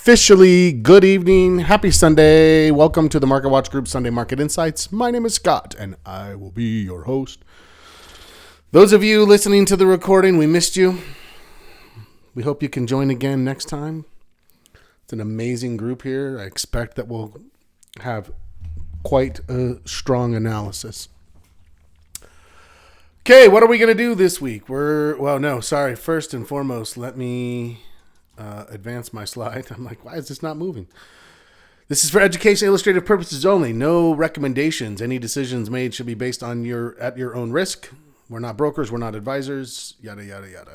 Officially, good evening, happy Sunday. Welcome to the Market Watch Group Sunday Market Insights. My name is Scott, and I will be your host. Those of you listening to the recording, we missed you. We hope you can join again next time. It's an amazing group here. I expect that we'll have quite a strong analysis. Okay, what are we going to do this week? First and foremost, let me advance my slide. I'm like, why is this not moving? This is for education illustrative purposes only. No recommendations. Any decisions made should be based on at your own risk. We're not brokers. We're not advisors. Yada, yada, yada.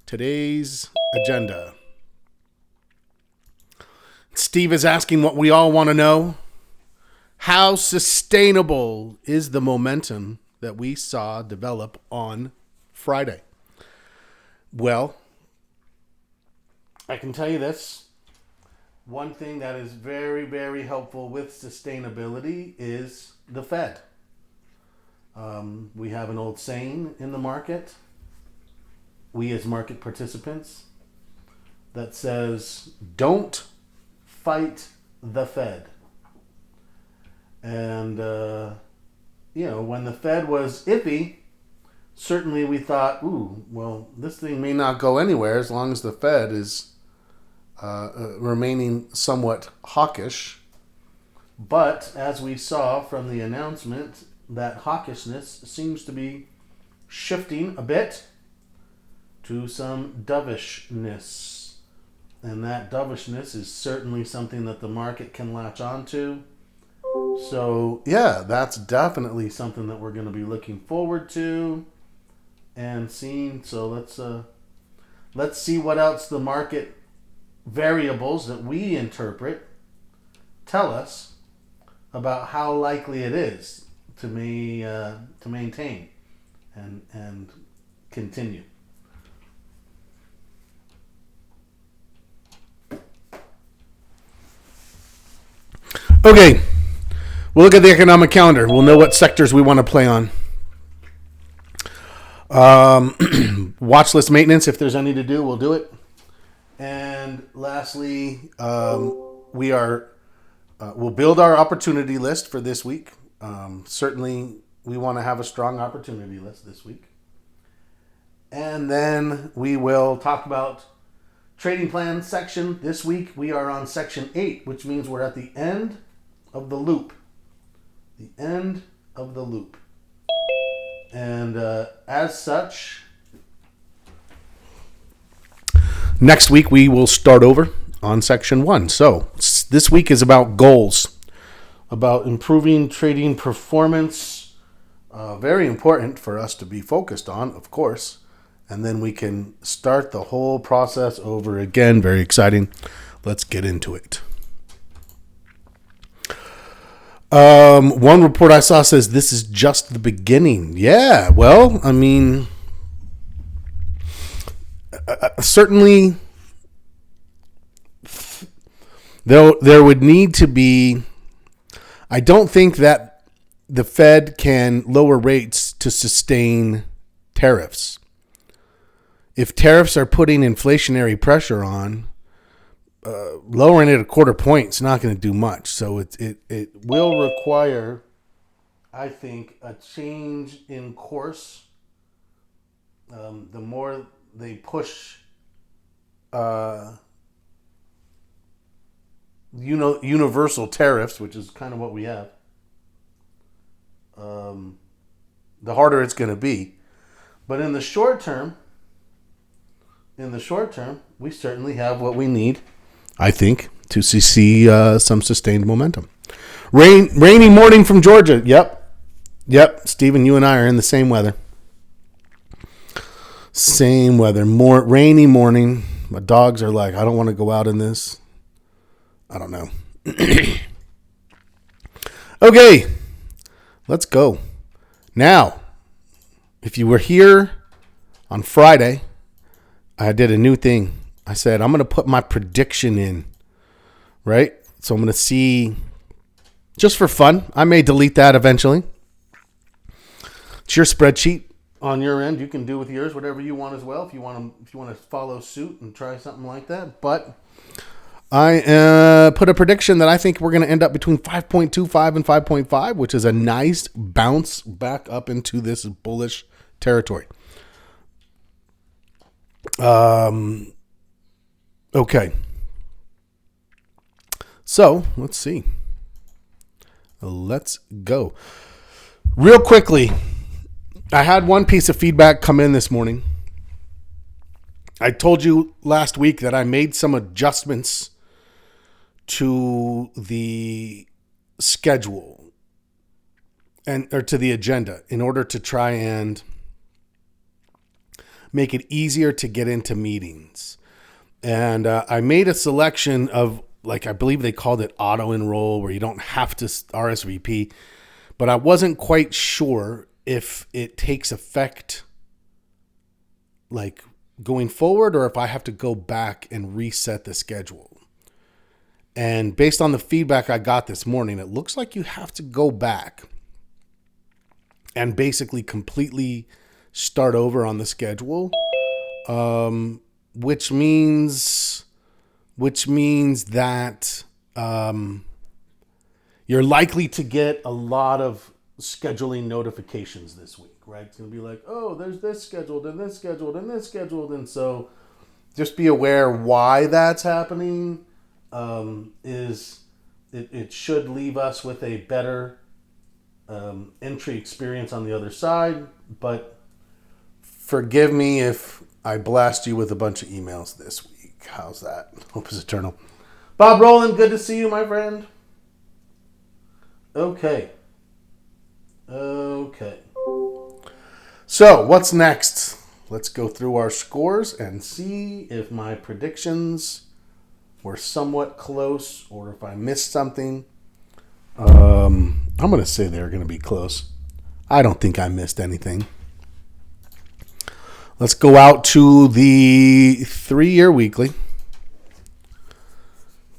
Today's agenda. Steve is asking what we all want to know. How sustainable is the momentum that we saw develop on Friday? Well, I can tell you this. One thing that is very, very helpful with sustainability is the Fed. We have an old saying in the market, we as market participants, that says, don't fight the Fed. And, when the Fed was iffy, certainly we thought, this thing may not go anywhere as long as the Fed is remaining somewhat hawkish. But as we saw from the announcement, that hawkishness seems to be shifting a bit to some dovishness. And that dovishness is certainly something that the market can latch onto. So, that's definitely something that we're going to be looking forward to and seeing. So let's see what else the market variables that we interpret tell us about how likely it is to maintain and continue. Okay, we'll look at the economic calendar. We'll know what sectors we want to play on. Watch list maintenance, if there's any to do, we'll do it. And lastly, we'll build our opportunity list for this week. Certainly, we want to have a strong opportunity list this week. And then we will talk about trading plan section. This week, we are on section 8, which means we're at the end of the loop. The end of the loop. And as such, next week we will start over on section 1. So this week is about goals, about improving trading performance. Very important for us to be focused on, of course. And then we can start the whole process over again. Very exciting. Let's get into it. One report I saw says this is just the beginning. Yeah, well, I mean, certainly there would need to be, I don't think that the Fed can lower rates to sustain tariffs. If tariffs are putting inflationary pressure on, lowering it a quarter point is not going to do much. So it will require, I think, a change in course. The more they push universal tariffs, which is kind of what we have, the harder it's going to be. But in the short term, we certainly have what we need, I think, to see some sustained momentum. Rainy morning from Georgia. Yep. Stephen, you and I are in the same weather. More rainy morning. My dogs are like, I don't want to go out in this. I don't know. Okay, let's go. Now, if you were here on Friday, I did a new thing. I said, I'm going to put my prediction in, right? So I'm going to see, just for fun. I may delete that eventually. It's your spreadsheet on your end. You can do with yours whatever you want as well. If you want to follow suit and try something like that. But I put a prediction that I think we're going to end up between 5.25 and 5.5, which is a nice bounce back up into this bullish territory. Okay. So let's see. Let's go. Real quickly, I had one piece of feedback come in this morning. I told you last week that I made some adjustments to the schedule or to the agenda in order to try and make it easier to get into meetings. And I made a selection of, like, I believe they called it auto enroll, where you don't have to RSVP, but I wasn't quite sure if it takes effect like going forward or if I have to go back and reset the schedule. And based on the feedback I got this morning, it looks like you have to go back and basically completely start over on the schedule, which means that you're likely to get a lot of scheduling notifications this week, right? It's going to be like, oh, there's this scheduled and this scheduled and this scheduled. And so just be aware why that's happening. It should leave us with a better entry experience on the other side. But forgive me if I blast you with a bunch of emails this week. How's that? Hope is eternal. Bob Rowland, good to see you, my friend. Okay. So, what's next? Let's go through our scores and see if my predictions were somewhat close or if I missed something. I'm going to say they're going to be close. I don't think I missed anything. Let's go out to the 3-year weekly.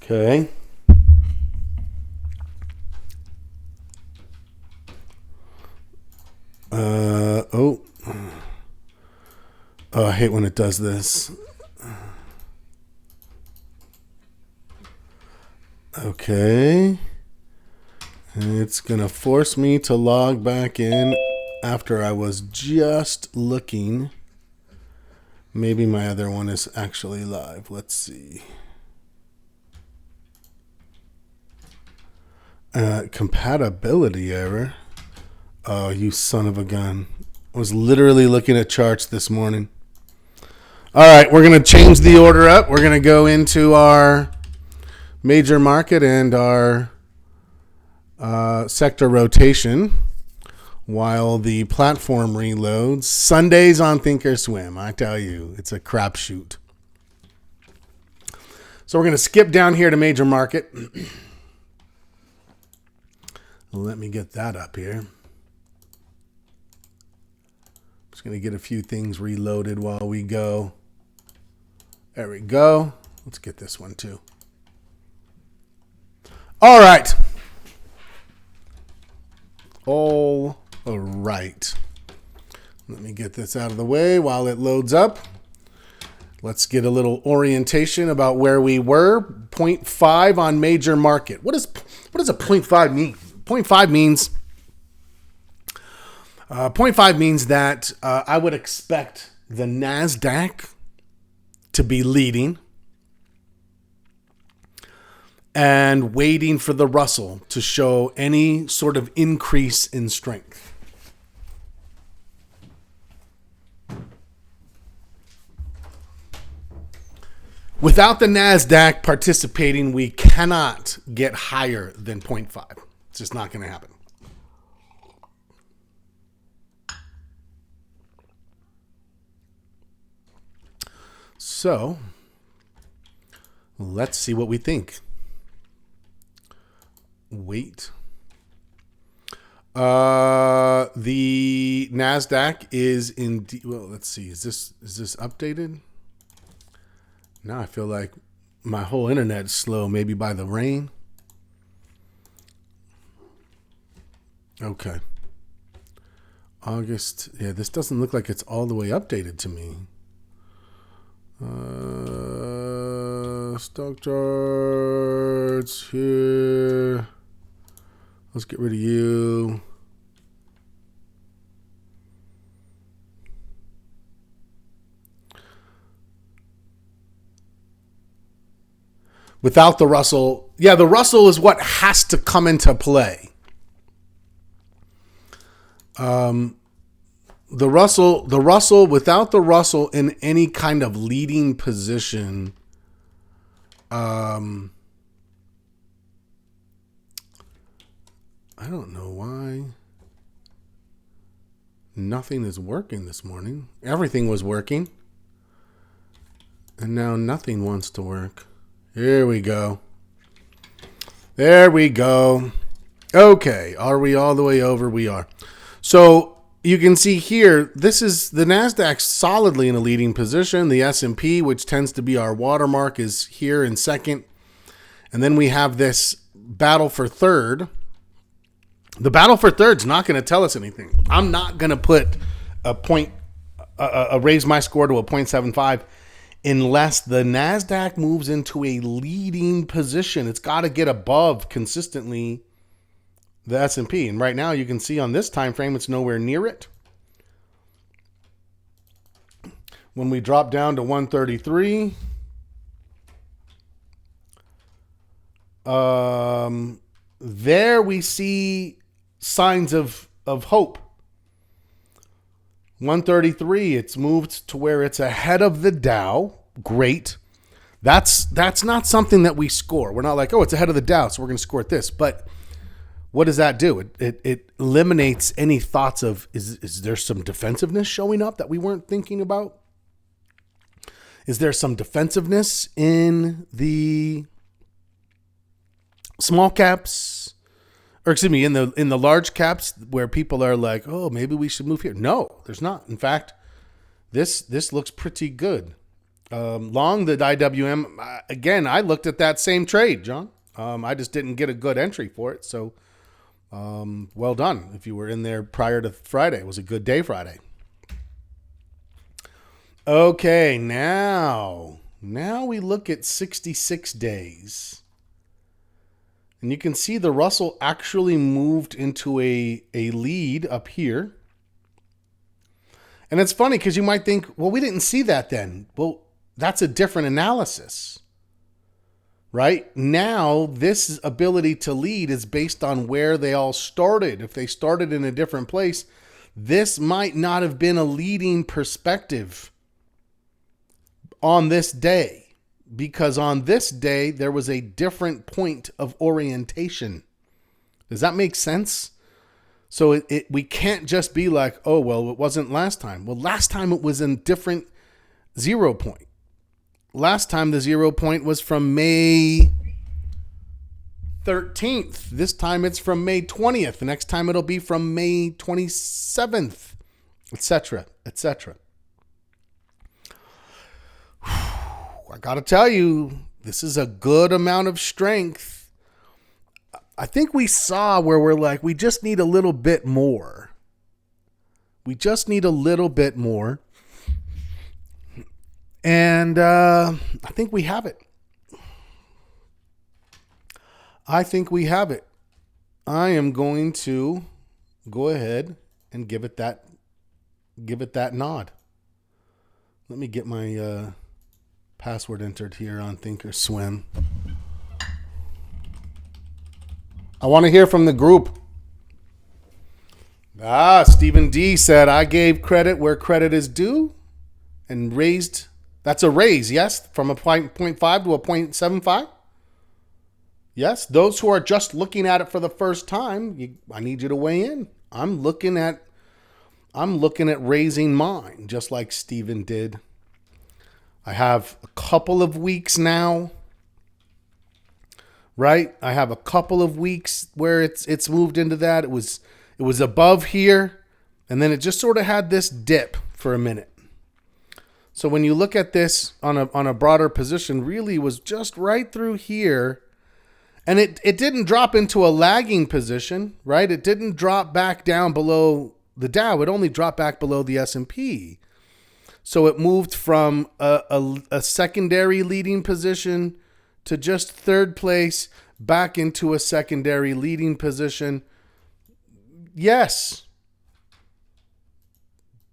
Okay. Oh, I hate when it does this. Okay. It's going to force me to log back in after I was just looking. Maybe my other one is actually live. Let's see. Compatibility error. Oh, you son of a gun. I was literally looking at charts this morning. All right, we're going to change the order up. We're going to go into our major market and our sector rotation while the platform reloads. Sundays on Thinkorswim, I tell you, it's a crapshoot. So we're going to skip down here to major market. Let me get that up here. Just going to get a few things reloaded while we go. There we go. Let's get this one too. All right. All right. Let me get this out of the way while it loads up. Let's get a little orientation about where we were. 0.5 on major market. What does a 0.5 mean? 0.5 means that I would expect the NASDAQ to be leading and waiting for the Russell to show any sort of increase in strength. Without the NASDAQ participating, we cannot get higher than 0.5. It's just not going to happen. So, let's see what we think. Wait. The NASDAQ is in... Well, let's see. Is this updated? Now I feel like my whole internet is slow, maybe by the rain. Okay. August. Yeah, this doesn't look like it's all the way updated to me. Stock charts here. Let's get rid of you. Without the Russell, the Russell is what has to come into play. The Russell, without the Russell in any kind of leading position, I don't know why nothing is working this morning. Everything was working, and now nothing wants to work. Here we go. There we go. Okay, are we all the way over? We are. So you can see here, this is the NASDAQ solidly in a leading position. The S&P, which tends to be our watermark, is here in second. And then we have this battle for third. The battle for third is not going to tell us anything. I'm not going to put raise my score to a 0.75 unless the NASDAQ moves into a leading position. It's got to get above consistently the S&P. And right now you can see on this time frame, it's nowhere near it. When we drop down to 133, there we see signs of hope. 133, it's moved to where it's ahead of the Dow. Great. That's not something that we score. We're not like, oh, it's ahead of the Dow, so we're going to score at this. But what does that do? It eliminates any thoughts of, is there some defensiveness showing up that we weren't thinking about? Is there some defensiveness in the small caps? Or excuse me, in the large caps where people are like, oh, maybe we should move here. No, there's not. In fact, this looks pretty good. Long the IWM, again, I looked at that same trade, John. I just didn't get a good entry for it. So well done. If you were in there prior to Friday, it was a good day Friday. Okay, now we look at 66 days. And you can see the Russell actually moved into a lead up here. And it's funny because you might think, well, we didn't see that then. Well, that's a different analysis, right? Now, this ability to lead is based on where they all started. If they started in a different place, this might not have been a leading perspective on this day. Because on this day, there was a different point of orientation. Does that make sense? So we can't just be like, oh, well, it wasn't last time. Well, last time it was a different 0 point. Last time the 0 point was from May 13th. This time it's from May 20th. The next time it'll be from May 27th, etc., etc. I got to tell you, this is a good amount of strength. I think we saw where we're like, we just need a little bit more. We just need a little bit more. And I think we have it. I think we have it. I am going to go ahead and give it that nod. Let me get my password entered here on Thinkorswim. I want to hear from the group. Stephen D said, I gave credit where credit is due and raised. That's a raise, yes? From a 0.5 to a 0.75? Yes, those who are just looking at it for the first time, I need you to weigh in. I'm looking at raising mine, just like Stephen did. I have a couple of weeks now, right? I have a couple of weeks where it's moved into that. It was above here, and then it just sort of had this dip for a minute. So when you look at this on a broader position, really was just right through here, and it didn't drop into a lagging position, right? It didn't drop back down below the Dow. It only dropped back below the S&P. So it moved from a secondary leading position to just third place back into a secondary leading position? Yes.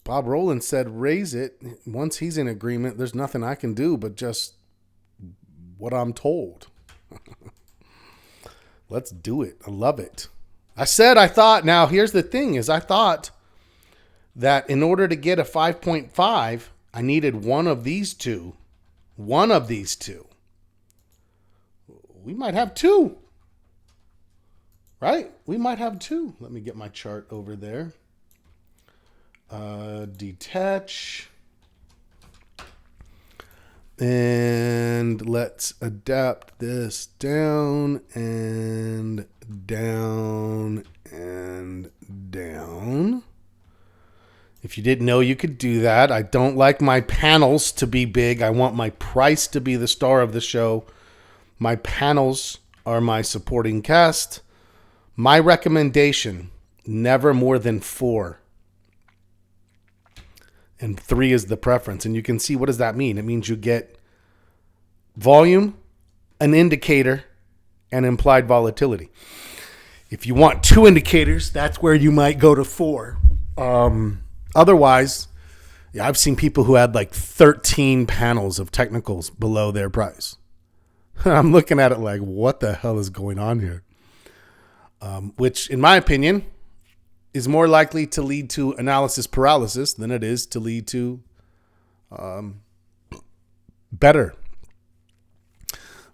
Bob Rowland said raise it. Once he's in agreement, there's nothing I can do but just what I'm told. Let's do it. I love it. I thought, now here's the thing is I thought that in order to get a 5.5, I needed one of these two. One of these two. We might have two. Right? We might have two. Let me get my chart over there. Detach. And let's adapt this down and down and down. If you didn't know, you could do that. I don't like my panels to be big. I want my price to be the star of the show. My panels are my supporting cast. My recommendation, never more than 4. And 3 is the preference. And you can see, what does that mean? It means you get volume, an indicator, and implied volatility. If you want 2 indicators, that's where you might go to 4. Otherwise, I've seen people who had like 13 panels of technicals below their price. I'm looking at it like, what the hell is going on here? Which, in my opinion, is more likely to lead to analysis paralysis than it is to lead to better.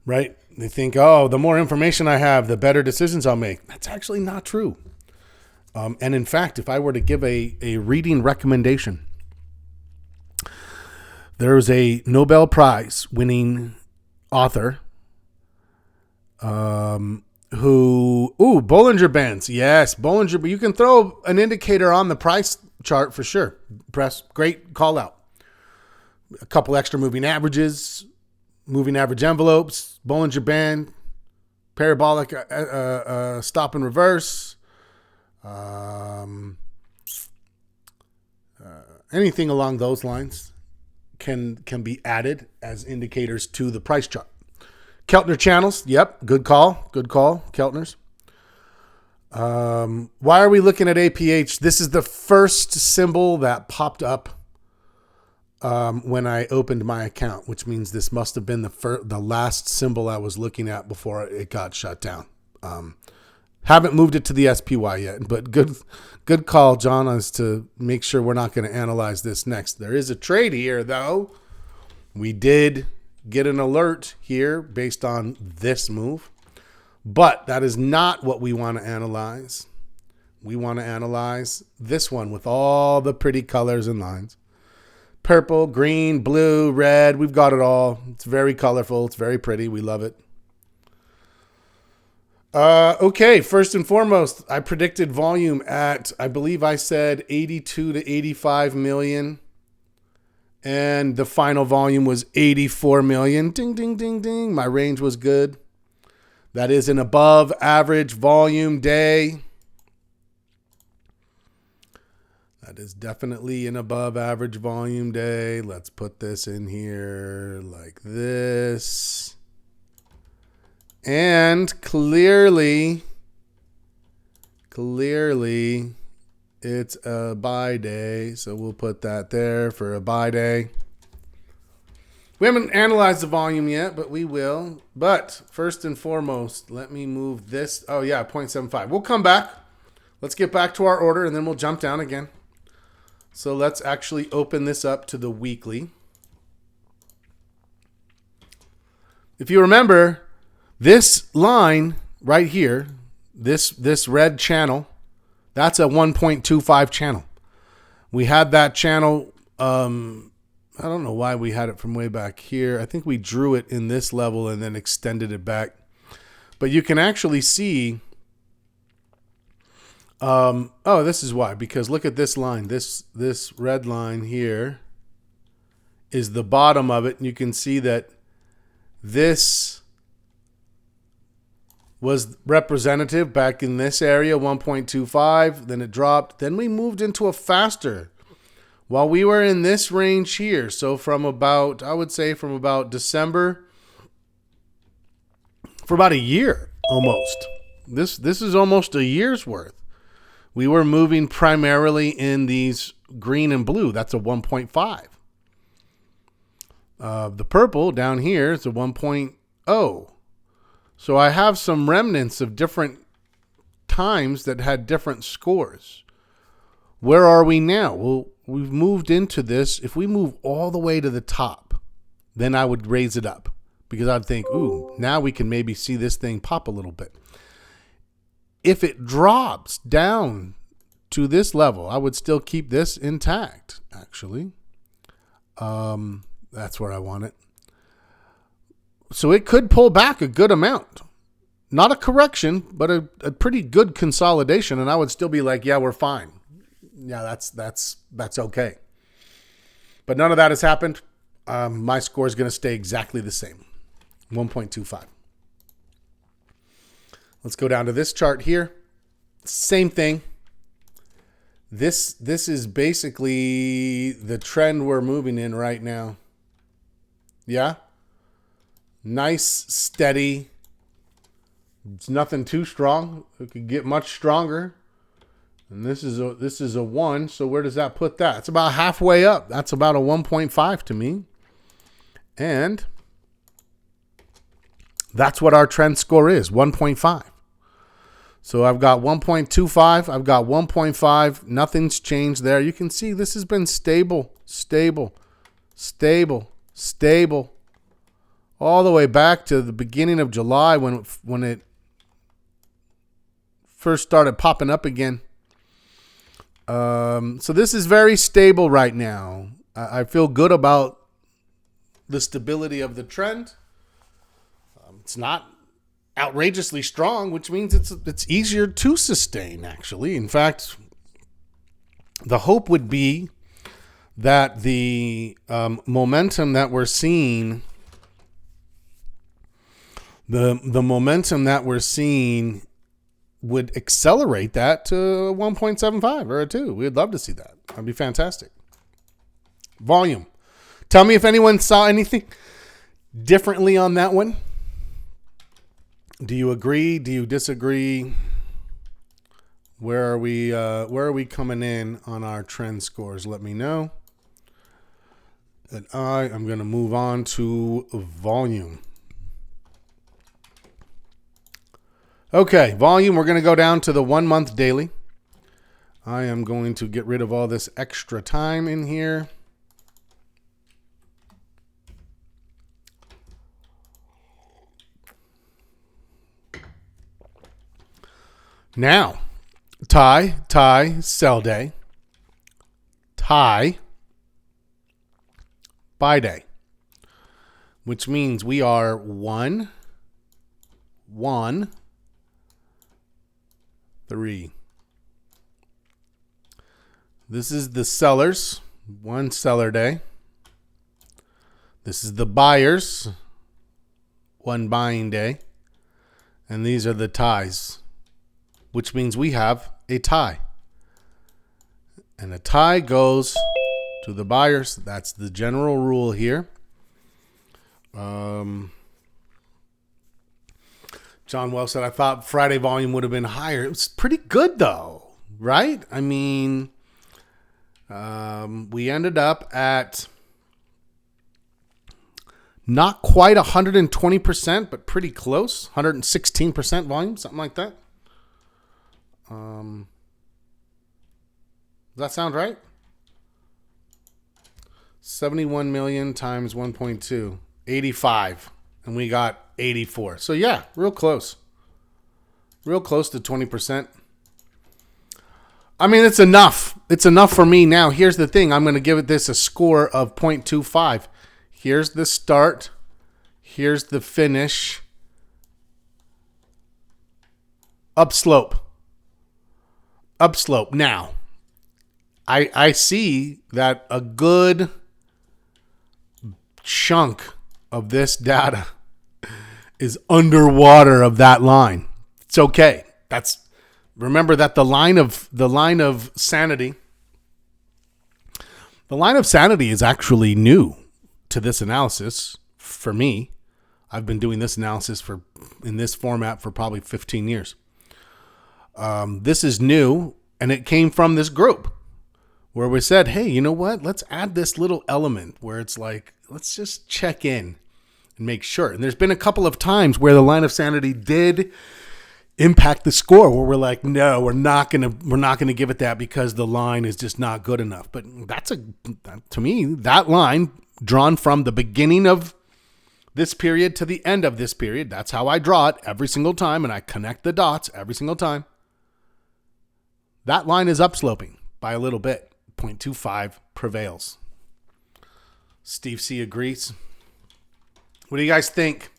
Right? They think, oh, the more information I have, the better decisions I'll make. That's actually not true. And in fact, if I were to give a reading recommendation, there's a Nobel Prize winning author Bollinger Bands. Yes, Bollinger. But you can throw an indicator on the price chart for sure. Press, great call out. A couple extra moving averages, moving average envelopes, Bollinger Band, parabolic stop and reverse. Anything along those lines can be added as indicators to the price chart. Keltner channels. Yep. Good call. Keltners. Why are we looking at APH? This is the first symbol that popped up when I opened my account, which means this must have been the last symbol I was looking at before it got shut down. Haven't moved it to the SPY yet, but good call, John, as to make sure we're not going to analyze this next. There is a trade here, though. We did get an alert here based on this move, but that is not what we want to analyze. We want to analyze this one with all the pretty colors and lines. Purple, green, blue, red. We've got it all. It's very colorful. It's very pretty. We love it. Okay, first and foremost, I predicted volume at, I believe I said 82 to 85 million. And the final volume was 84 million. Ding, ding, ding, ding. My range was good. That is an above average volume day. That is definitely an above average volume day. Let's put this in here like this. And clearly, it's a buy day. So we'll put that there for a buy day. We haven't analyzed the volume yet, but we will. But first and foremost, let me move this. Oh, yeah, 0.75. We'll come back. Let's get back to our order, and then we'll jump down again. So let's actually open this up to the weekly. If you remember, this line right here, this red channel, that's a 1.25 channel. We had that channel, I don't know why we had it from way back here. I think we drew it in this level and then extended it back. But you can actually see, this is why. Because look at this line. This red line here is the bottom of it. And you can see that this was representative back in this area, 1.25. Then it dropped. Then we moved into a faster while we were in this range here. So from about, I would say from about December for about a year almost. This is almost a year's worth. We were moving primarily in these green and blue. That's a 1.5. The purple down here is a 1.0. So I have some remnants of different times that had different scores. Where are we now? Well, we've moved into this. If we move all the way to the top, then I would raise it up because I'd think, ooh, now we can maybe see this thing pop a little bit. If it drops down to this level, I would still keep this intact, actually. That's where I want it. So it could pull back a good amount. Not a correction, but a pretty good consolidation, and I would still be like, yeah, we're fine. Yeah, that's okay. But none of that has happened. My score is going to stay exactly the same, 1.25. Let's go down to this chart here. Same thing. This is basically the trend we're moving in right now. Yeah? Nice, steady. It's nothing too strong. It could get much stronger. And this is a 1, so where does that put that? It's about halfway up. That's about a 1.5 to me. And that's what our trend score is, 1.5. So I've got 1.25, I've got 1.5, nothing's changed there. You can see this has been stable, all the way back to the beginning of July when it first started popping up again. So this is very stable right now. I feel good about the stability of the trend. It's not outrageously strong, which means it's easier to sustain, actually. In fact, the hope would be that the momentum that we're seeing, the momentum that we're seeing would accelerate that to 1.75 or a 2. We'd love to see that. That'd be fantastic. Volume. Tell me if anyone saw anything differently on that one. Do you agree? Do you disagree? Where are we coming in on our trend scores? Let me know. And I am going to move on to volume. Okay, volume, we're going to go down to the 1 month daily. I am going to get rid of all this extra time in here. Now, tie, sell day, tie, buy day, which means we are 1, 3. This is the sellers, 1 seller day. This is the buyers, 1 buying day. And these are the ties, which means we have a tie. And a tie goes to the buyers. That's the general rule here. John Wells said, I thought Friday volume would have been higher. It was pretty good, though, right? I mean, we ended up at not quite 120%, but pretty close. 116% volume, something like that. Does that sound right? 71 million times 1.2, 85. And we got 84. So yeah, real close. Real close to 20%. I mean, it's enough. It's enough for me now. Here's the thing. I'm going to give this a score of 0.25. Here's the start. Here's the finish. Upslope. Upslope. Now, I see that a good chunk of this data is underwater of that line. It's okay. Remember that the line of sanity. The line of sanity is actually new to this analysis for me. I've been doing this analysis in this format for probably 15 years. This is new, and it came from this group where we said, hey, you know what? Let's add this little element where it's like, let's just check in and make sure. And there's been a couple of times where the line of sanity did impact the score, where we're like, no, we're not gonna give it that because the line is just not good enough. But to me, that line drawn from the beginning of this period to the end of this period, that's how I draw it every single time, and I connect the dots every single time. That line is upsloping by a little bit. 0.25 prevails. Steve C agrees. What do you guys think?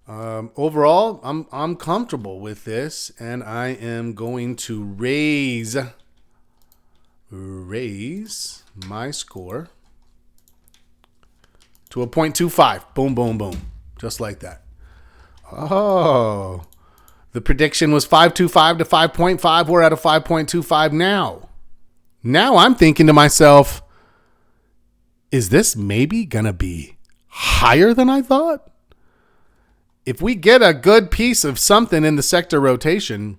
Overall, I'm comfortable with this, and I am going to raise my score to a 0.25. Boom, boom, boom. Just like that. Oh, the prediction was 5.25 to 5.5. We're at a 5.25 now. Now I'm thinking to myself, is this maybe going to be higher than I thought? If we get a good piece of something in the sector rotation,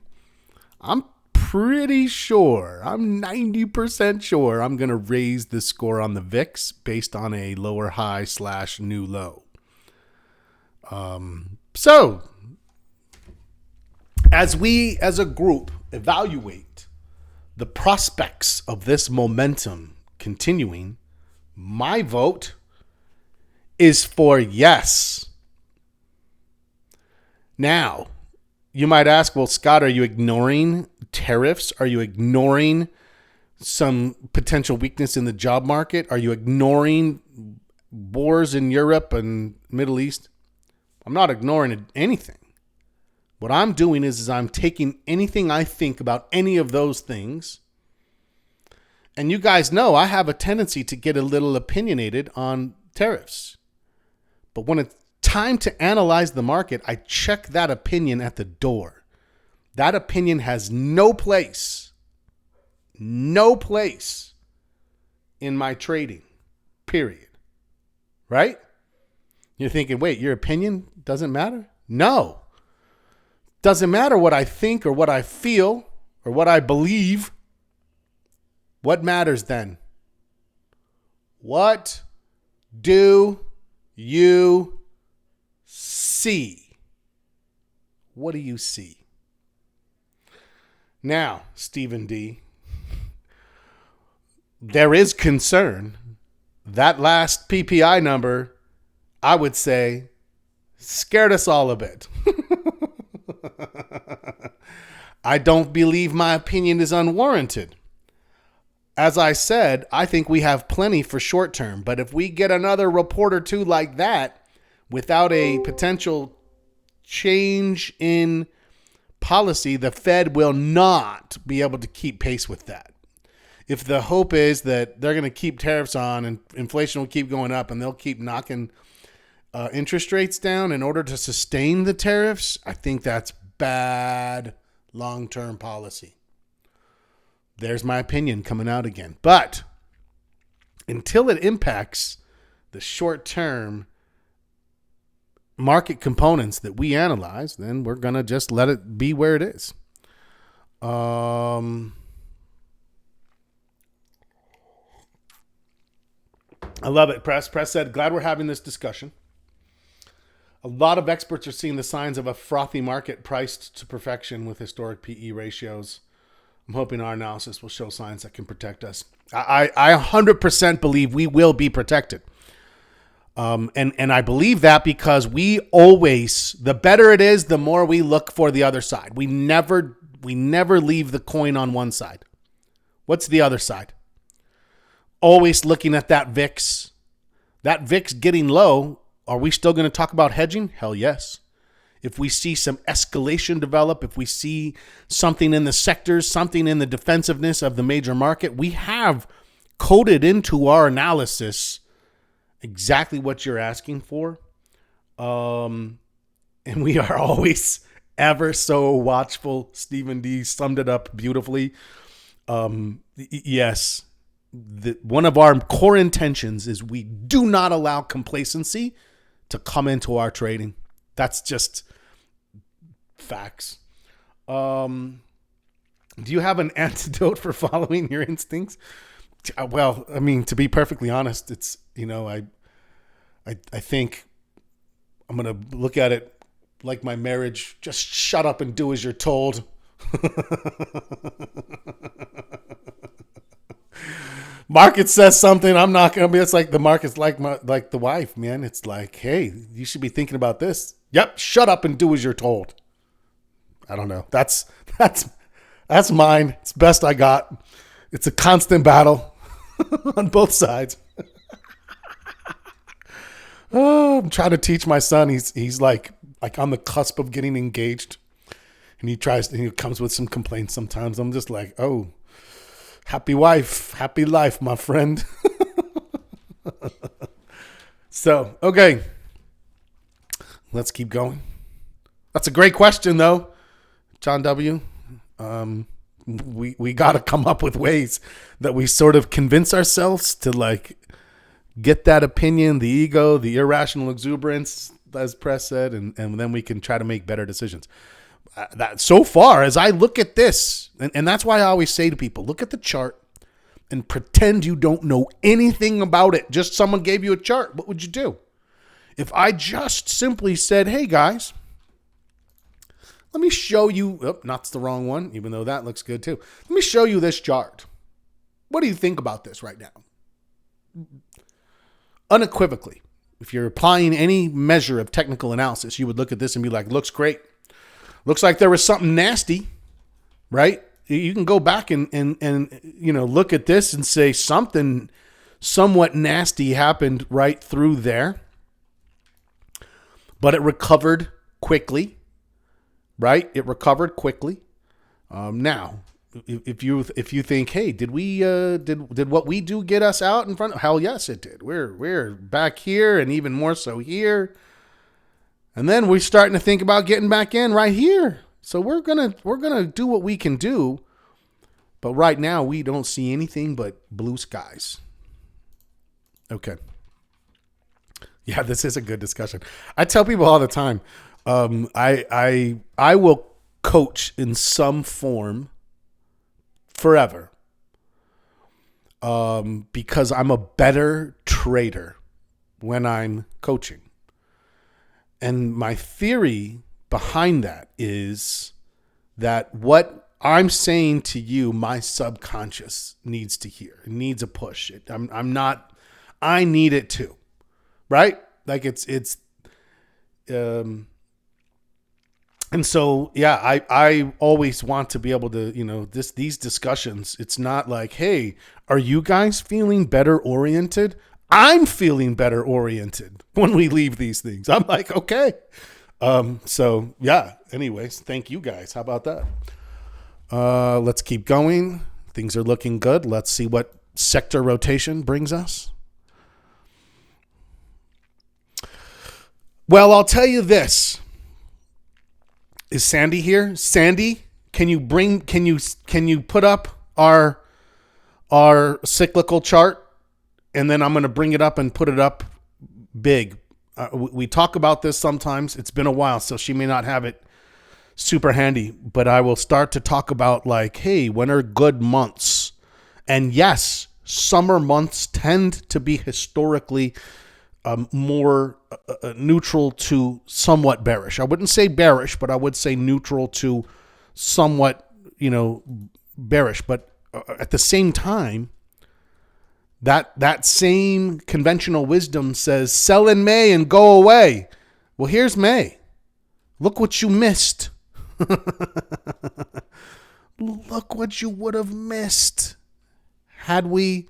I'm pretty sure, I'm 90% sure I'm going to raise the score on the VIX based on a lower high / new low. So, as we as a group evaluate the prospects of this momentum continuing, my vote is for yes. Now, you might ask, well, Scott, are you ignoring tariffs? Are you ignoring some potential weakness in the job market? Are you ignoring wars in Europe and Middle East? I'm not ignoring anything. What I'm doing is I'm taking anything I think about any of those things. And you guys know I have a tendency to get a little opinionated on tariffs. But when it's time to analyze the market, I check that opinion at the door. That opinion has no place in my trading, period. Right? You're thinking, wait, your opinion doesn't matter? No. Doesn't matter what I think or what I feel or what I believe. What matters then? What do you see? What do you see? Now, Stephen D., there is concern. That last PPI number, I would say, scared us all a bit. I don't believe my opinion is unwarranted. As I said, I think we have plenty for short term, but if we get another report or two like that without a potential change in policy, the Fed will not be able to keep pace with that. If the hope is that they're going to keep tariffs on and inflation will keep going up and they'll keep knocking interest rates down in order to sustain the tariffs, I think that's bad long-term policy. There's my opinion coming out again. But until it impacts the short-term market components that we analyze, then we're going to just let it be where it is. I love it, Press. Press said, glad we're having this discussion. A lot of experts are seeing the signs of a frothy market priced to perfection with historic PE ratios. I'm hoping our analysis will show signs that can protect us. I 100% believe we will be protected. And I believe that because we always, the better it is, the more we look for the other side. We never leave the coin on one side. What's the other side? Always looking at that VIX. That VIX getting low, are we still going to talk about hedging? Hell yes. If we see some escalation develop, if we see something in the sectors, something in the defensiveness of the major market, we have coded into our analysis exactly what you're asking for. And we are always ever so watchful. Stephen D. summed it up beautifully. Yes. One of our core intentions is we do not allow complacency to come into our trading. That's just facts. Do you have an antidote for following your instincts? Well, I mean, to be perfectly honest, it's, I think I'm going to look at it like my marriage. Just shut up and do as you're told. Market says something, I'm not going to be. It's like the market's like the wife, man. It's like, hey, you should be thinking about this. Yep, shut up and do as you're told. I don't know. That's mine. It's best I got. It's a constant battle on both sides. Oh, I'm trying to teach my son. He's like on the cusp of getting engaged, and he comes with some complaints sometimes. I'm just like, oh, happy wife, happy life, my friend. So, okay, let's keep going. That's a great question, though, John W. We got to come up with ways that we sort of convince ourselves to like get that opinion, the ego, the irrational exuberance, as Press said, and then we can try to make better decisions. That so far, as I look at this, and that's why I always say to people, look at the chart and pretend you don't know anything about it. Just someone gave you a chart. What would you do? If I just simply said, hey guys, let me show you, that's the wrong one, even though that looks good too. Let me show you this chart. What do you think about this right now? Unequivocally, if you're applying any measure of technical analysis, you would look at this and be like, looks great. Looks like there was something nasty, right? You can go back and look at this and say something somewhat nasty happened right through there. But it recovered quickly, right? It recovered quickly. Now, if you think, hey, did what we do get us out in front? Hell yes, it did. We're back here and even more so here. And then we're starting to think about getting back in right here. So we're gonna do what we can do. But right now we don't see anything but blue skies. Okay. Yeah, this is a good discussion. I tell people all the time, I will coach in some form forever. Because I'm a better trader when I'm coaching. And my theory behind that is that what I'm saying to you, my subconscious needs to hear. It needs a push. I need it too. Right? Like and so, yeah, I always want to be able to, these discussions, it's not like, hey, are you guys feeling better oriented? I'm feeling better oriented when we leave these things. I'm like, okay. So yeah, anyways, thank you guys. How about that? Let's keep going. Things are looking good. Let's see what sector rotation brings us. Well, I'll tell you this. Is Sandy here? Sandy, can you put up our cyclical chart? And then I'm going to bring it up and put it up big. We talk about this sometimes. It's been a while, so she may not have it super handy. But I will start to talk about like, hey, when are good months? And yes, summer months tend to be historically more neutral to somewhat bearish. I wouldn't say bearish, but I would say neutral to somewhat, bearish. But at the same time, that same conventional wisdom says sell in May and go away. Well, here's May. Look what you missed. Look what you would have missed had we.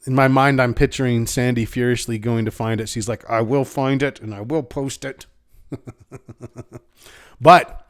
In my mind, I'm picturing Sandy furiously going to find it. She's like, I will find it and I will post it. But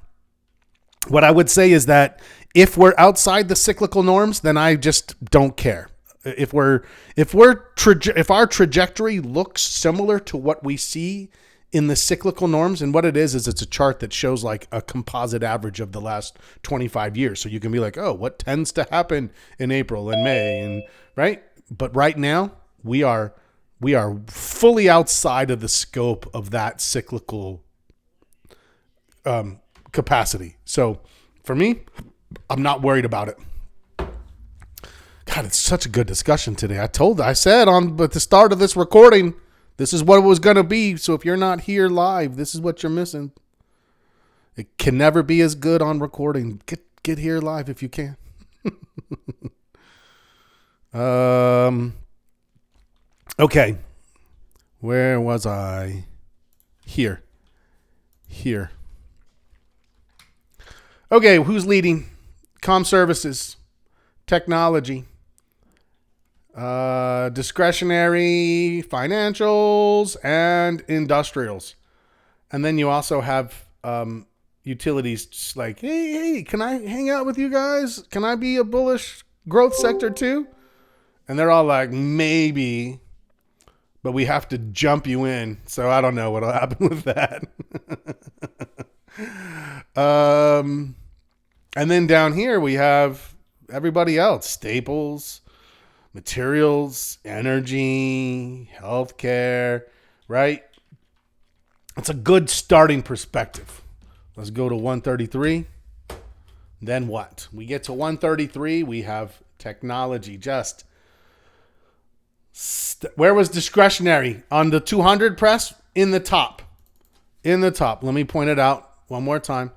what I would say is that if we're outside the cyclical norms, then I just don't care. If our trajectory looks similar to what we see in the cyclical norms, and what it is it's a chart that shows like a composite average of the last 25 years. So you can be like, oh, what tends to happen in April and May, and right? But right now we are We are fully outside of the scope of that cyclical capacity. So for me, I'm not worried about it. God, it's such a good discussion today. I said at the start of this recording, this is what it was going to be. So if you're not here live, this is what you're missing. It can never be as good on recording. Get here live if you can. Okay. Where was I? Here. Okay, who's leading? Comm services, technology, discretionary, financials, and industrials. And then you also have utilities, just like, hey, can I hang out with you guys? Can I be a bullish growth sector too? And they're all like, maybe, but we have to jump you in. So I don't know what'll happen with that. And then down here we have everybody else: staples, materials, energy, healthcare, right? It's a good starting perspective. Let's go to 133. Then what? We get to 133. We have technology. Where was discretionary? On the 200 press? In the top. Let me point it out one more time.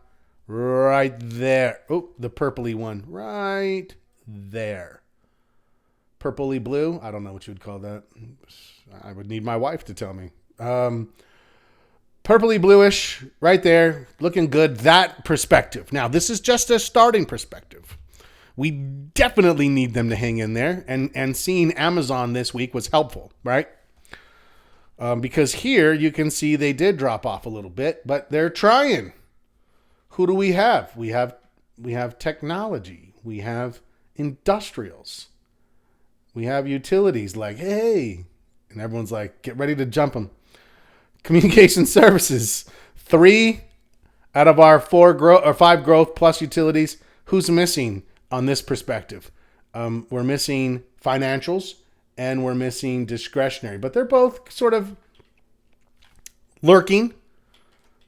Right there. Oh, the purpley one. Right there. Purpley blue. I don't know what you would call that. I would need my wife to tell me. Purpley bluish. Right there. Looking good. That perspective. Now, this is just a starting perspective. We definitely need them to hang in there. And seeing Amazon this week was helpful, right? Because here you can see they did drop off a little bit, but they're trying. Who do we have? We have technology. We have industrials. We have utilities like, hey, and everyone's like, get ready to jump them. Communication services. 3 out of our 5 growth plus utilities. Who's missing on this perspective? We're missing financials and we're missing discretionary, but they're both sort of lurking.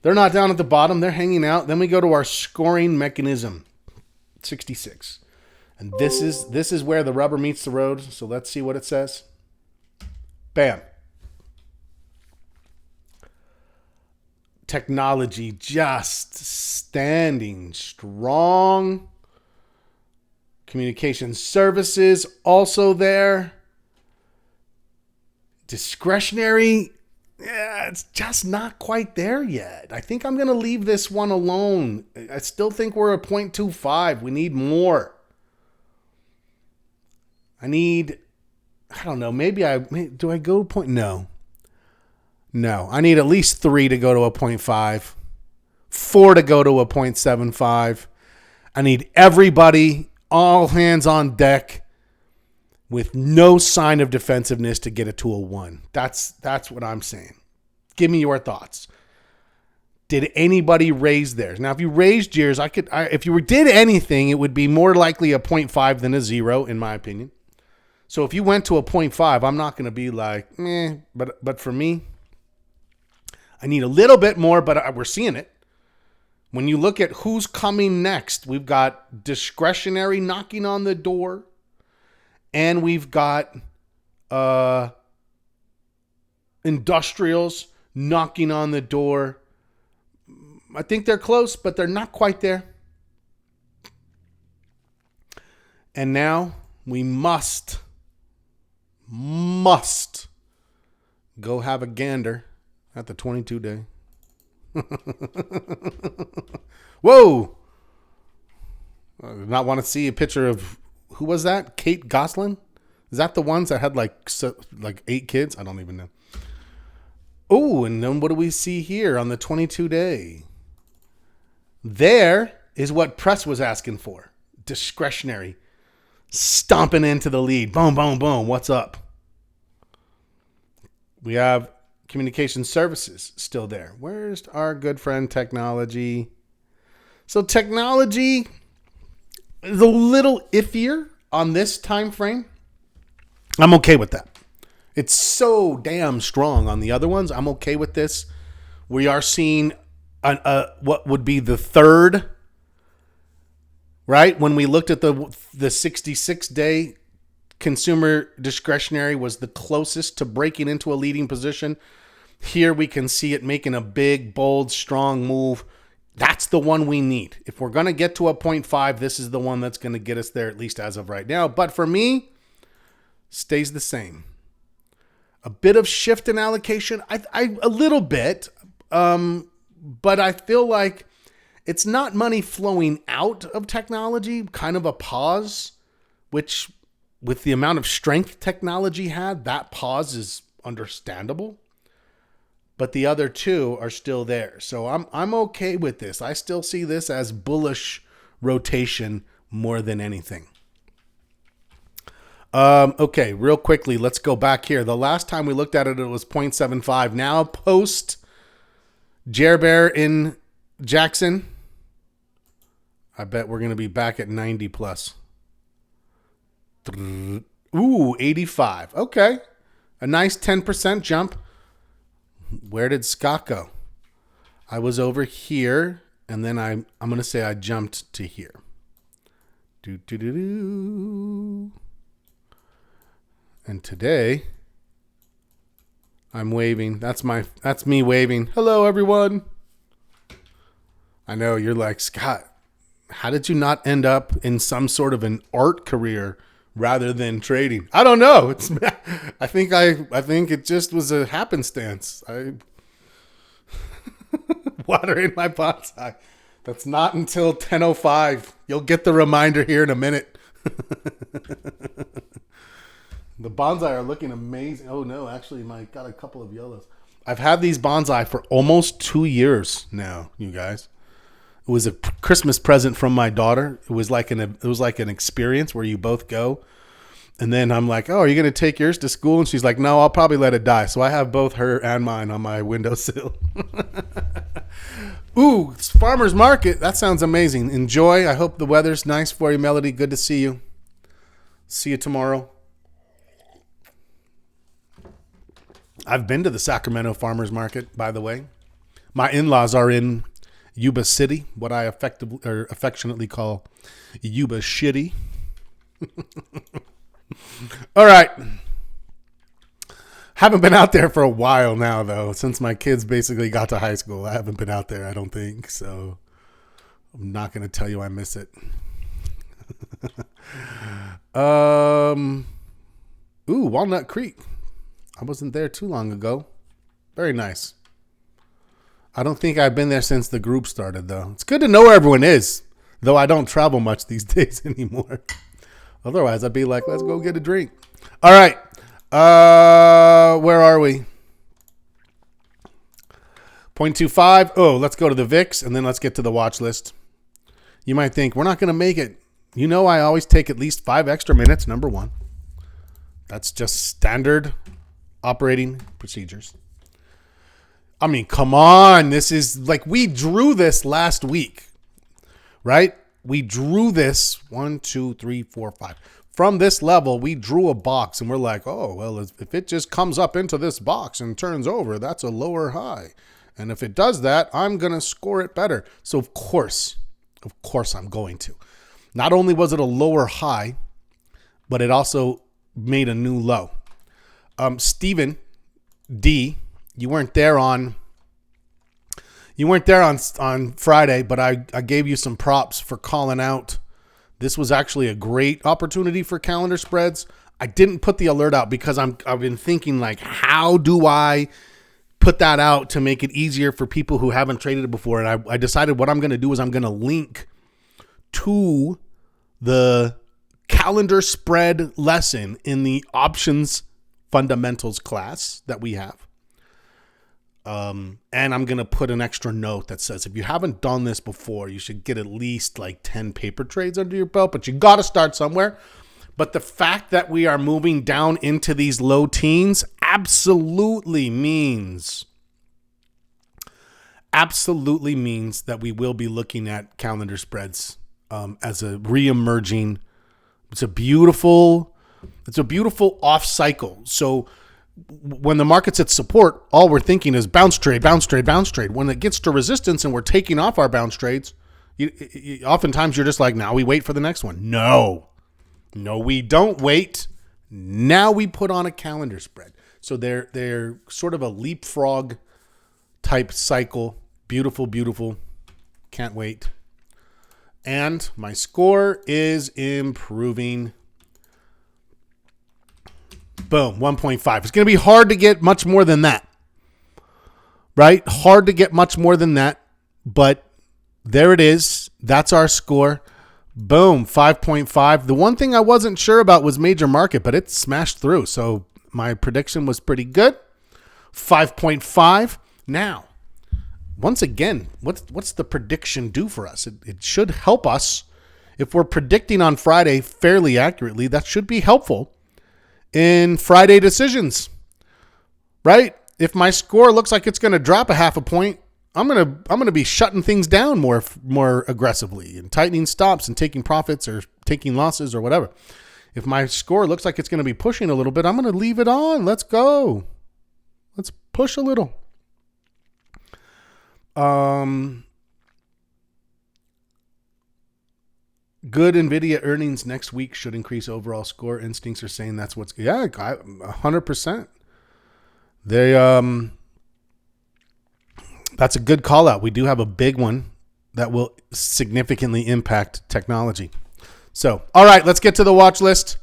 They're not down at the bottom. They're hanging out. Then we go to our scoring mechanism, 66. And this is where the rubber meets the road. So let's see what it says. Bam. Technology just standing strong. Communication services also there. Discretionary, yeah, it's just not quite there yet. I think I'm going to leave this one alone. I still think we're at 0.25. We need more. I don't know, do I go point? No, I need at least 3 to go to a 0.5, 4 to go to a 0.75. I need everybody, all hands on deck, with no sign of defensiveness to get it to a 1. That's what I'm saying. Give me your thoughts. Did anybody raise theirs? Now, if you raised yours, if you did anything, it would be more likely a 0.5 than a 0, in my opinion. So if you went to a 0.5, I'm not going to be like, meh. But for me, I need a little bit more, but we're seeing it. When you look at who's coming next, we've got discretionary knocking on the door. And we've got industrials knocking on the door. I think they're close, but they're not quite there. And now we must go have a gander at the 22-day. Whoa! I did not want to see a picture of... Who was that? Kate Gosselin? Is that the ones that had like 8 kids? I don't even know. Oh, and then what do we see here on the 22-day? There is what press was asking for. Discretionary. Stomping into the lead. Boom, boom, boom. What's up? We have communication services still there. Where's our good friend technology? So technology is a little iffier on this time frame. I'm okay with that. It's so damn strong on the other ones. I'm okay with this. We are seeing what would be the third, right? When we looked at the 66-day consumer discretionary was the closest to breaking into a leading position. Here we can see it making a big, bold, strong move. That's the one we need. If we're going to get to a 0.5, this is the one that's going to get us there, at least as of right now. But for me, stays the same. A bit of shift in allocation, a little bit, but I feel like it's not money flowing out of technology, kind of a pause, which with the amount of strength technology had, that pause is understandable. But the other two are still there. So I'm okay with this. I still see this as bullish rotation more than anything. Okay, real quickly, let's go back here. The last time we looked at it, it was 0.75. Now, post Jer Bear in Jackson, I bet we're going to be back at 90 plus. Ooh, 85. Okay. A nice 10% jump. Where did Scott go? I was over here, and then I'm going to say I jumped to here. And today, I'm waving. That's me waving. Hello, everyone. I know you're like, Scott, how did you not end up in some sort of an art career rather than trading? I don't know. I think it just was a happenstance. Water in my bonsai. That's not until 10:05. You'll get the reminder here in a minute. The bonsai are looking amazing. Oh no, actually, got a couple of yellows. I've had these bonsai for almost 2 years now, you guys. It was a Christmas present from my daughter. It was like an experience where you both go. And then I'm like, oh, are you going to take yours to school? And she's like, no, I'll probably let it die. So I have both her and mine on my windowsill. Ooh, it's farmer's market. That sounds amazing. Enjoy. I hope the weather's nice for you, Melody. Good to see you. See you tomorrow. I've been to the Sacramento farmer's market, by the way. My in-laws are in Yuba City, what I affectionately call Yuba Shitty. All right. Haven't been out there for a while now, though. Since my kids basically got to high school, I haven't been out there, I don't think. So I'm not going to tell you I miss it. Ooh, Walnut Creek. I wasn't there too long ago. Very nice. I don't think I've been there since the group started, though. It's good to know where everyone is, though I don't travel much these days anymore. Otherwise, I'd be like, let's go get a drink. All right. Where are we? 0.25. Oh, let's go to the VIX, and then let's get to the watch list. You might think, we're not going to make it. You know I always take at least 5 extra minutes, number one. That's just standard operating procedures. I mean, come on. This is like we drew this last week, right? We drew this 1, 2, 3, 4, 5. From this level, we drew a box and we're like, oh, well, if it just comes up into this box and turns over, that's a lower high. And if it does that, I'm going to score it better. So of course I'm going to. Not only was it a lower high, but it also made a new low. Stephen D, you weren't there on Friday, but I gave you some props for calling out. This was actually a great opportunity for calendar spreads. I didn't put the alert out because I've been thinking like, how do I put that out to make it easier for people who haven't traded it before? And I decided what I'm going to do is I'm going to link to the calendar spread lesson in the options fundamentals class that we have. And I'm going to put an extra note that says, if you haven't done this before, you should get at least like 10 paper trades under your belt, but you got to start somewhere. But the fact that we are moving down into these low teens absolutely means that we will be looking at calendar spreads as a re-emerging. It's a beautiful off cycle. So when the market's at support, all we're thinking is bounce trade, bounce trade, bounce trade. When it gets to resistance and we're taking off our bounce trades, oftentimes you're just like, now we wait for the next one. No, we don't wait. Now we put on a calendar spread. So they're sort of a leapfrog type cycle. Beautiful, beautiful. Can't wait. And my score is improving. Boom, 1.5. It's going to be hard to get much more than that. Right? Hard to get much more than that. But there it is. That's our score. Boom, 5.5. The one thing I wasn't sure about was major market, but it smashed through. So my prediction was pretty good. 5.5. Now, once again, what's the prediction do for us? It should help us. If we're predicting on Friday fairly accurately, that should be helpful in Friday decisions, right? If my score looks like it's going to drop a half a point, I'm gonna be shutting things down more aggressively and tightening stops and taking profits or taking losses or whatever. If my score looks like it's going to be pushing a little bit, I'm going to leave it on. Let's go. Let's push a little. Good NVIDIA earnings next week should increase overall score. Instincts are saying that's what's 100%. That's a good call out. We do have a big one that will significantly impact technology. So, all right, let's get to the watch list.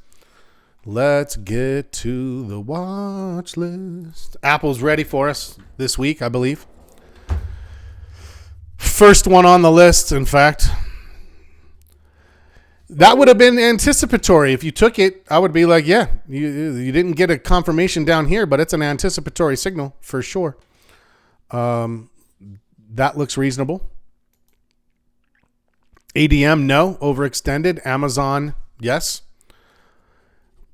Let's get to the watch list. Apple's ready for us this week, I believe. First one on the list, in fact. That would have been anticipatory. If you took it, I would be like, yeah, you didn't get a confirmation down here, but it's an anticipatory signal for sure. That looks reasonable. ADM, no. Overextended. Amazon, yes.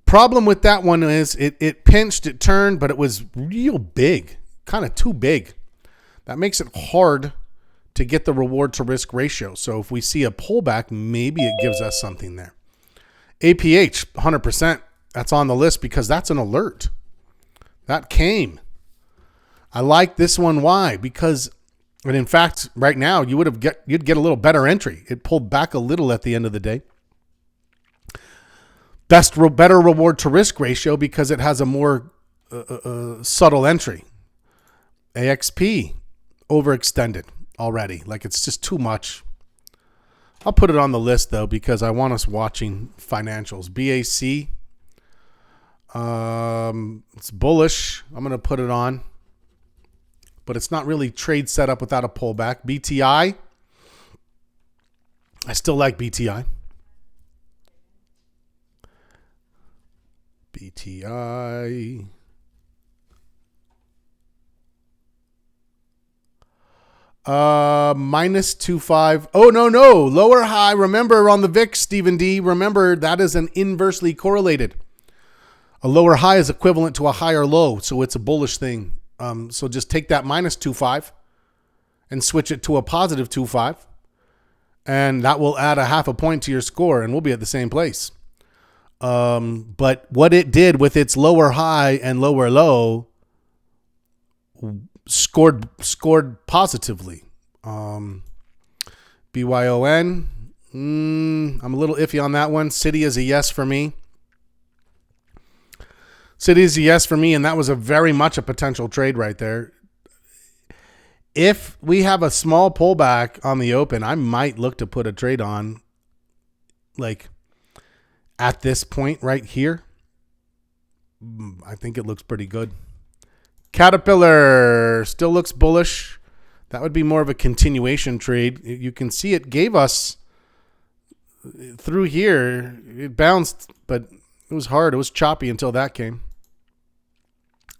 Problem with that one is it pinched, it turned, but it was real big, kind of too big. That makes it hard to get the reward to risk ratio. So if we see a pullback, maybe it gives us something there. APH, 100%. That's on the list because that's an alert. That came. I like this one. Why? Because, and in fact, right now you'd get a little better entry. It pulled back a little at the end of the day. Better reward to risk ratio because it has a more subtle entry. AXP overextended already. Like it's just too much. I'll put it on the list though because I want us watching financials. BAC, it's bullish. I'm going to put it on, but it's not really trade setup without a pullback. BTI, I still like BTI. BTI. Minus 2.5. Oh, no. Lower high. Remember on the VIX, Stephen D. Remember that is an inversely correlated. A lower high is equivalent to a higher low. So it's a bullish thing. So just take that minus 2.5 and switch it to a positive 2.5. And that will add a half a point to your score and we'll be at the same place. But what it did with its lower high and lower low scored positively. BYON, I'm a little iffy on that one. Citi is a yes for me. Citi is a yes for me, and that was a very much a potential trade right there. If we have a small pullback on the open, I might look to put a trade on like at this point right here. I think it looks pretty good. Caterpillar still looks bullish. That would be more of a continuation trade. You can see it gave us through here. It bounced, but it was hard. It was choppy until that came.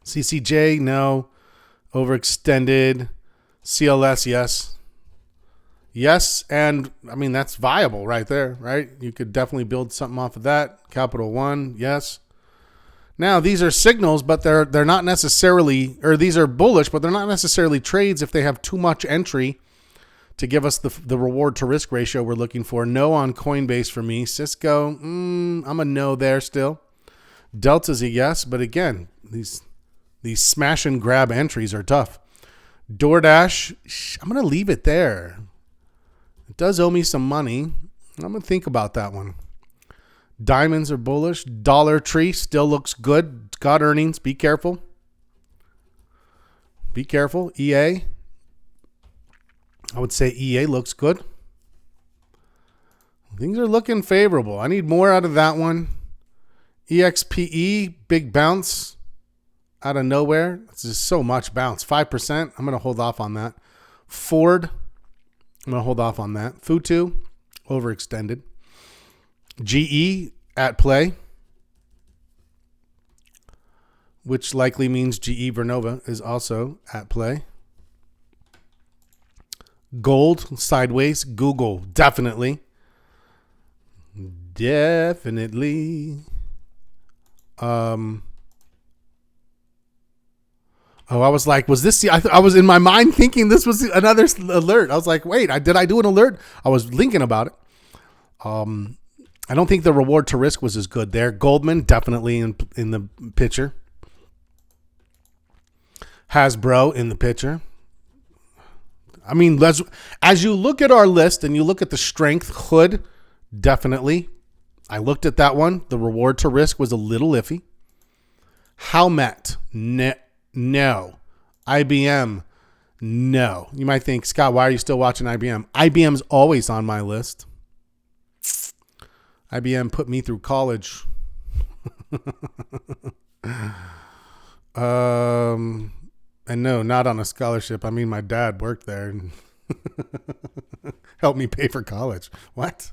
CCJ, no. Overextended. CLS, yes. Yes, and I mean, that's viable right there, right? You could definitely build something off of that. Capital One, yes. Now, these are signals, but they're not necessarily, or these are bullish, but they're not necessarily trades if they have too much entry to give us the reward to risk ratio we're looking for. No on Coinbase for me. Cisco, I'm a no there still. Delta's a yes, but again, these These smash and grab entries are tough. DoorDash, I'm going to leave it there. It does owe me some money. I'm going to think about that one. Diamonds are bullish. Dollar Tree still looks good. It's got earnings. Be careful. Be careful. EA. I would say EA looks good. Things are looking favorable. I need more out of that one. EXPE, big bounce out of nowhere. It's just so much bounce. 5%. I'm going to hold off on that. Ford. I'm going to hold off on that. Futu, overextended. GE at play, which likely means GE Vernova is also at play. Gold, sideways. Google, definitely. Definitely. I was like, was this I was in my mind thinking this was another alert. I was like, wait, did I do an alert? I was thinking about it. I don't think the reward to risk was as good there. Goldman, definitely in the picture. Hasbro in the picture. I mean, as you look at our list and you look at the strength, Hood, definitely. I looked at that one. The reward to risk was a little iffy. Howmet, no. IBM, no. You might think, Scott, why are you still watching IBM? IBM's always on my list. IBM put me through college. And no, not on a scholarship. I mean, my dad worked there and helped me pay for college. What?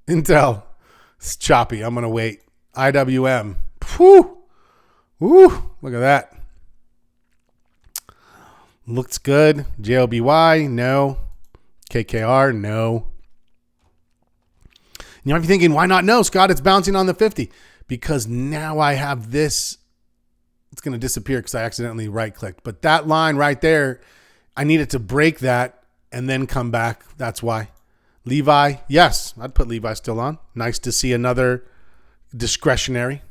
Intel. It's choppy. I'm going to wait. IWM. Whew. Woo. Look at that. Looks good. JLBY. No. KKR. No. You might be thinking, why not no, Scott? It's bouncing on the 50. Because now I have this. It's going to disappear because I accidentally right-clicked. But that line right there, I needed to break that and then come back. That's why. Levi, yes. I'd put Levi still on. Nice to see another discretionary.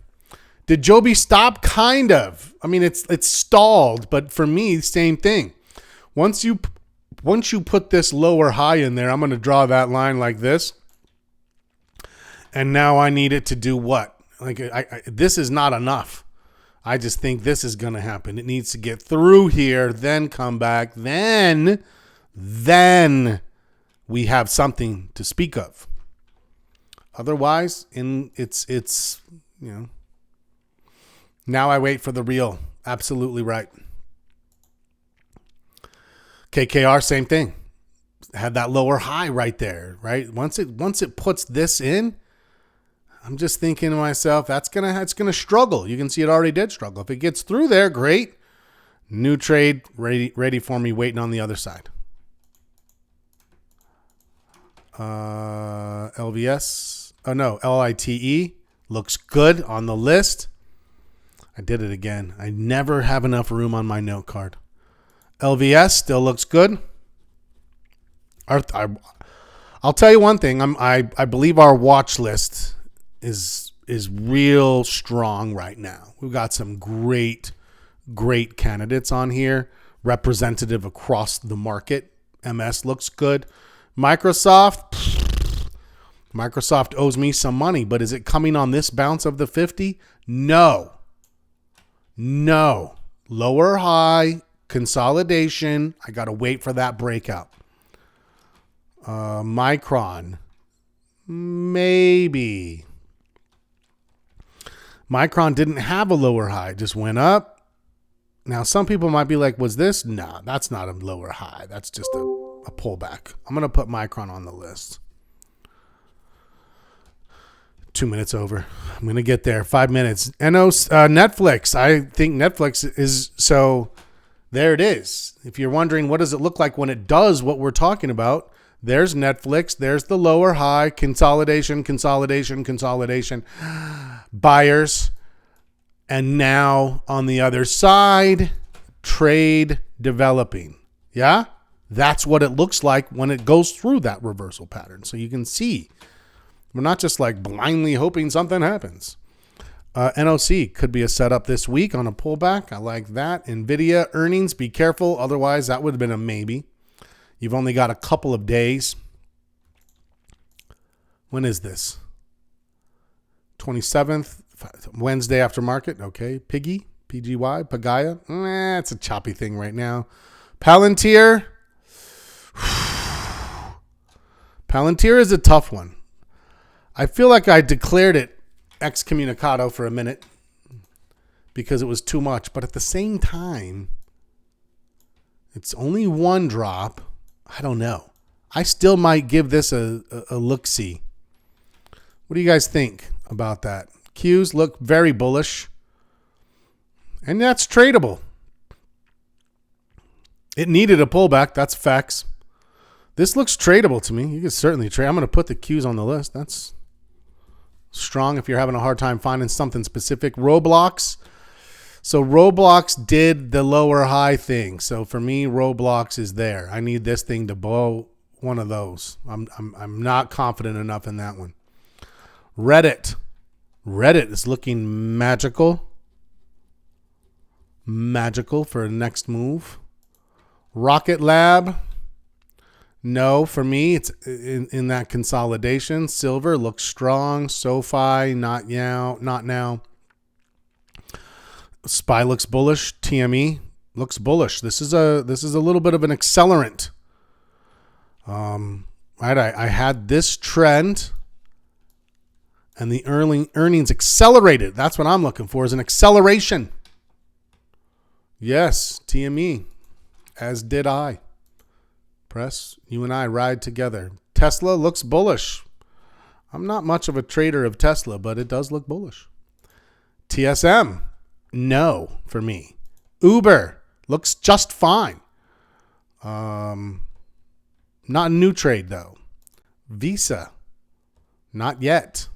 Did Joby stop? Kind of. I mean, it's stalled. But for me, same thing. Once you put this lower high in there, I'm going to draw that line like this. And now I need it to do what? Like this is not enough. I just think this is going to happen. It needs to get through here, then come back, then we have something to speak of. Otherwise, it's now I wait for the real. Absolutely right. KKR, same thing. Had that lower high right there, right? Once it puts this in, I'm just thinking to myself, it's gonna struggle. You can see it already did struggle. If it gets through there, great. New trade ready for me, waiting on the other side. LVS. Oh no, LITE looks good on the list. I did it again. I never have enough room on my note card. LVS still looks good. I'll tell you one thing. I believe our watch list is real strong right now. We've got some great candidates on here, representative across the market. MS looks good. Microsoft owes me some money, but is it coming on this bounce of the 50? No. Lower high, consolidation. I got to wait for that breakout. Micron, maybe. Micron didn't have a lower high, just went up. Now, some people might be like, was this? No, that's not a lower high. That's just a pullback. I'm going to put Micron on the list. 2 minutes over. I'm going to get there. 5 minutes. Netflix. I think Netflix is, so there it is. If you're wondering what does it look like when it does what we're talking about, there's Netflix. There's the lower high. Consolidation. Buyers. And now on the other side, trade developing. Yeah? That's what it looks like when it goes through that reversal pattern. So you can see we're not just like blindly hoping something happens. NOC could be a setup this week on a pullback. I like that. NVIDIA earnings, be careful. Otherwise, that would have been a maybe. You've only got a couple of days. When is this? 27th, Wednesday after market. Okay. Piggy, PGY, Pagaya. It's a choppy thing right now. Palantir. Palantir is a tough one. I feel like I declared it excommunicado for a minute because it was too much. But at the same time, it's only one drop. I don't know. I still might give this a look-see. What do you guys think about that? Qs look very bullish. And that's tradable. It needed a pullback. That's facts. This looks tradable to me. You can certainly trade. I'm going to put the Qs on the list. That's strong if you're having a hard time finding something specific. Roblox. So Roblox did the lower high thing. So for me, Roblox is there. I need this thing to blow one of those. I'm not confident enough in that one. Reddit. Reddit is looking magical. Magical for a next move. Rocket Lab. No, for me, it's in that consolidation. Silver looks strong. SoFi, not now. SPY looks bullish. TME looks bullish. This is a little bit of an accelerant. Right, I had this trend, and the earnings accelerated. That's what I'm looking for, is an acceleration. Yes, TME, as did I. Press, you and I ride together. Tesla looks bullish. I'm not much of a trader of Tesla, but it does look bullish. TSM, no for me. Uber looks just fine. Not a new trade though. Visa, not yet.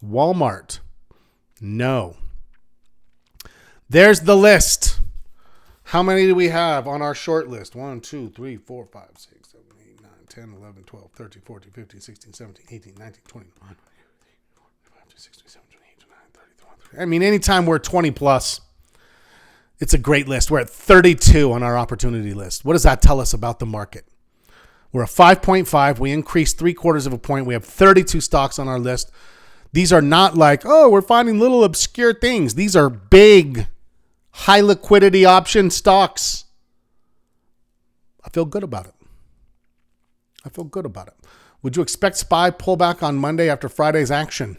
Walmart, no. There's the list. How many do we have on our short list? 1, 2, 3, 4, 5, 6, 7, 8, 9, 10, 11, 12, 13, 14, 15, 16, 17, 18, 19, 20, 21, 22, 23, 24, 25, 26, 27, 28, 29, 30. I mean, anytime we're 20 plus, it's a great list. We're at 32 on our opportunity list. What does that tell us about the market? We're at 5.5. We increased 0.75 of a point. We have 32 stocks on our list. These are not like, oh, we're finding little obscure things. These are big, high liquidity option stocks. I feel good about it. Would you expect SPY pullback on Monday after Friday's action?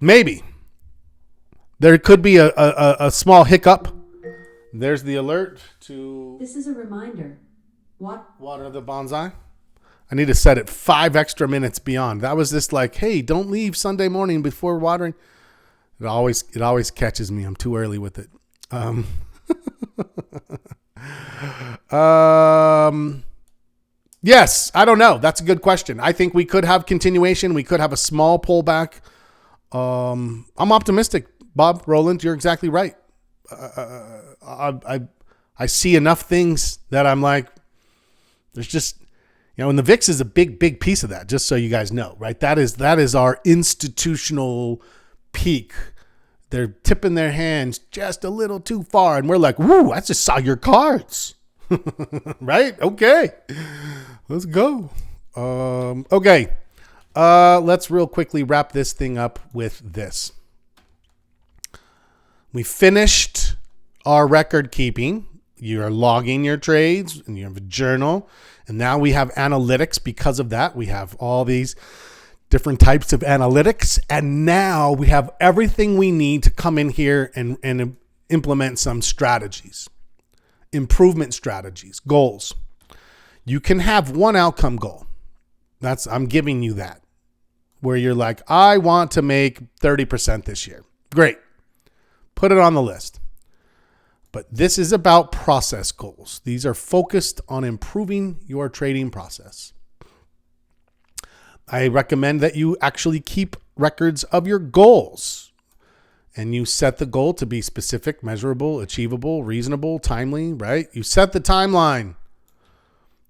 Maybe. There could be a small hiccup. There's the alert to... This is a reminder. Water the bonsai. I need to set it 5 extra minutes beyond. That was just like, hey, don't leave Sunday morning before watering. It always catches me. I'm too early with it. Yes, I don't know. That's a good question. I think we could have continuation. We could have a small pullback. I'm optimistic, Bob, Roland. You're exactly right. I see enough things that I'm like, there's just, and the VIX is a big piece of that, just so you guys know, right? That is our institutional peak. They're tipping their hands just a little too far. And we're like, woo, I just saw your cards. Right? Okay. Let's go. Okay. Let's real quickly wrap this thing up with this. We finished our record keeping. You're logging your trades and you have a journal. And now we have analytics because of that. We have all these different types of analytics. And now we have everything we need to come in here and implement some strategies, improvement strategies, goals. You can have one outcome goal. I'm giving you that, where you're like, I want to make 30% this year. Great. Put it on the list. But this is about process goals. These are focused on improving your trading process. I recommend that you actually keep records of your goals. And you set the goal to be specific, measurable, achievable, reasonable, timely, right? You set the timeline.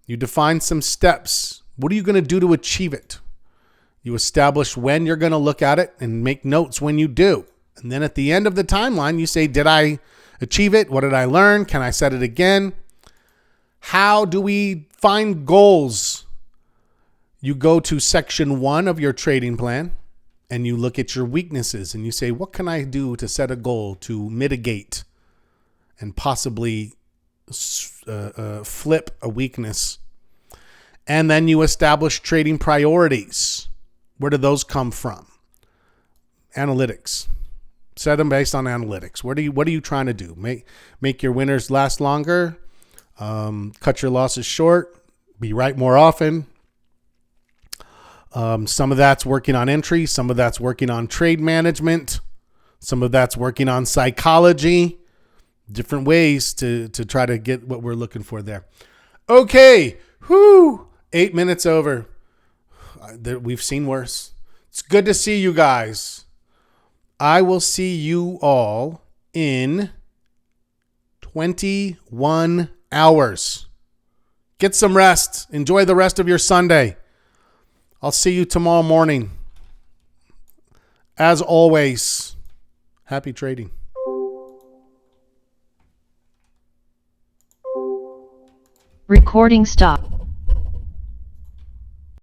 You define some steps. What are you going to do to achieve it? You establish when you're going to look at it and make notes when you do. And then at the end of the timeline, you say, did I achieve it? What did I learn? Can I set it again? How do we find goals? You go to section 1 of your trading plan and you look at your weaknesses and you say, what can I do to set a goal to mitigate and possibly flip a weakness? And then you establish trading priorities. Where do those come from? Analytics. Set them based on analytics. What are you trying to do? Make your winners last longer. Cut your losses short. Be right more often. Some of that's working on entry. Some of that's working on trade management. Some of that's working on psychology. Different ways to try to get what we're looking for there. Okay. 8 minutes over. We've seen worse. It's good to see you guys. I will see you all in 21 hours. Get some rest. Enjoy the rest of your Sunday. I'll see you tomorrow morning. As always, happy trading. Recording stop.